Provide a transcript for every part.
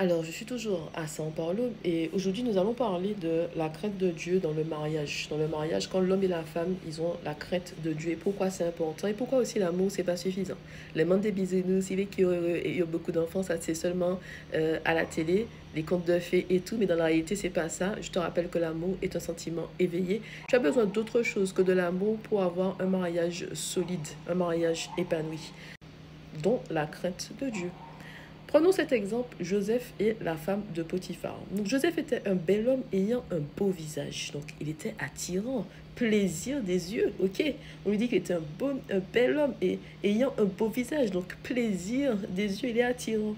Alors, je suis toujours à São Paulo et aujourd'hui, nous allons parler de la crainte de Dieu dans le mariage. Dans le mariage, quand l'homme et la femme, ils ont la crainte de Dieu et pourquoi c'est important et pourquoi aussi l'amour, c'est pas suffisant. Les mondes des bisounours, il est qui heureux et il y a beaucoup d'enfants, ça c'est seulement à la télé, les contes de fées et tout, mais dans la réalité, c'est pas ça. Je te rappelle que l'amour est un sentiment éveillé. Tu as besoin d'autre chose que de l'amour pour avoir un mariage solide, un mariage épanoui, dont la crainte de Dieu. Prenons cet exemple, Joseph et la femme de Potiphar. Donc Joseph était un bel homme ayant un beau visage. Donc il était attirant, plaisir des yeux, ok. On lui dit qu'il était un bel homme et ayant un beau visage. Donc plaisir des yeux, il est attirant.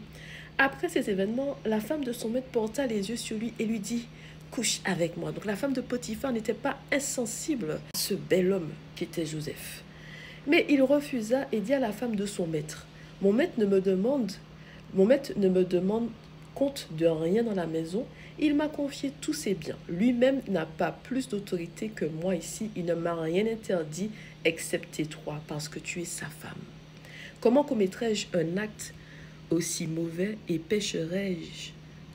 Après ces événements, la femme de son maître porta les yeux sur lui et lui dit, couche avec moi. Donc la femme de Potiphar n'était pas insensible à ce bel homme qui était Joseph. Mais il refusa et dit à la femme de son maître, mon maître ne me demande mon maître ne me demande compte de rien dans la maison. Il m'a confié tous ses biens. Lui-même n'a pas plus d'autorité que moi ici. Il ne m'a rien interdit, excepté toi, parce que tu es sa femme. Comment commettrais-je un acte aussi mauvais et pécherais-je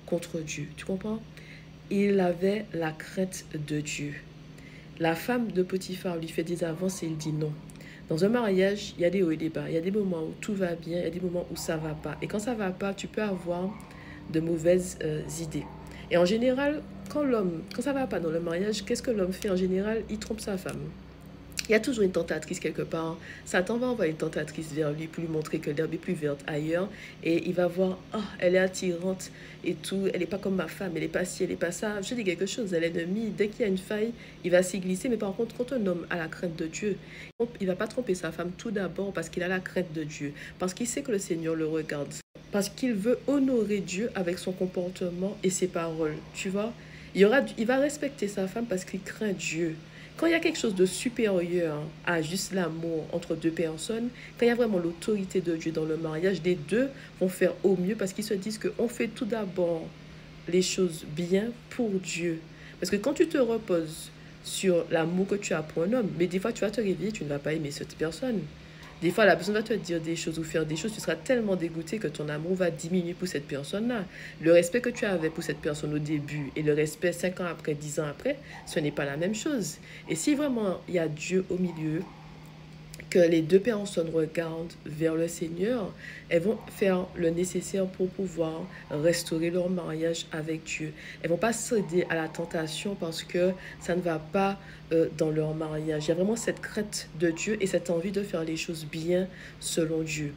contre Dieu? Tu comprends? Il avait la crainte de Dieu. La femme de Potiphar lui fait des avances et il dit non. Dans un mariage, il y a des hauts et des bas. Il y a des moments où tout va bien, il y a des moments où ça ne va pas. Et quand ça ne va pas, tu peux avoir de mauvaises idées. Et en général, quand ça ne va pas dans le mariage, qu'est-ce que l'homme fait en général? Il trompe sa femme. Il y a toujours une tentatrice quelque part. Satan va envoyer une tentatrice vers lui pour lui montrer que l'herbe est plus verte ailleurs. Et il va voir, oh, elle est attirante et tout. Elle n'est pas comme ma femme, elle n'est pas ci, elle n'est pas ça. Je dis quelque chose, elle est ennemie. Dès qu'il y a une faille, il va s'y glisser. Mais par contre, quand un homme a la crainte de Dieu, il ne va pas tromper sa femme tout d'abord parce qu'il a la crainte de Dieu. Parce qu'il sait que le Seigneur le regarde. Parce qu'il veut honorer Dieu avec son comportement et ses paroles. Tu vois, il va respecter sa femme parce qu'il craint Dieu. Quand il y a quelque chose de supérieur à juste l'amour entre deux personnes, quand il y a vraiment l'autorité de Dieu dans le mariage, les deux vont faire au mieux parce qu'ils se disent qu'on fait tout d'abord les choses bien pour Dieu. Parce que quand tu te reposes sur l'amour que tu as pour un homme, mais des fois tu vas te réveiller, tu ne vas pas aimer cette personne. Des fois, la personne va te dire des choses ou faire des choses, tu seras tellement dégoûté que ton amour va diminuer pour cette personne-là. Le respect que tu avais pour cette personne au début et le respect 5 ans après, 10 ans après, ce n'est pas la même chose. Et si vraiment il y a Dieu au milieu, que les deux personnes regardent vers le Seigneur, elles vont faire le nécessaire pour pouvoir restaurer leur mariage avec Dieu. Elles ne vont pas céder à la tentation parce que ça ne va pas dans leur mariage. Il y a vraiment cette crainte de Dieu et cette envie de faire les choses bien selon Dieu.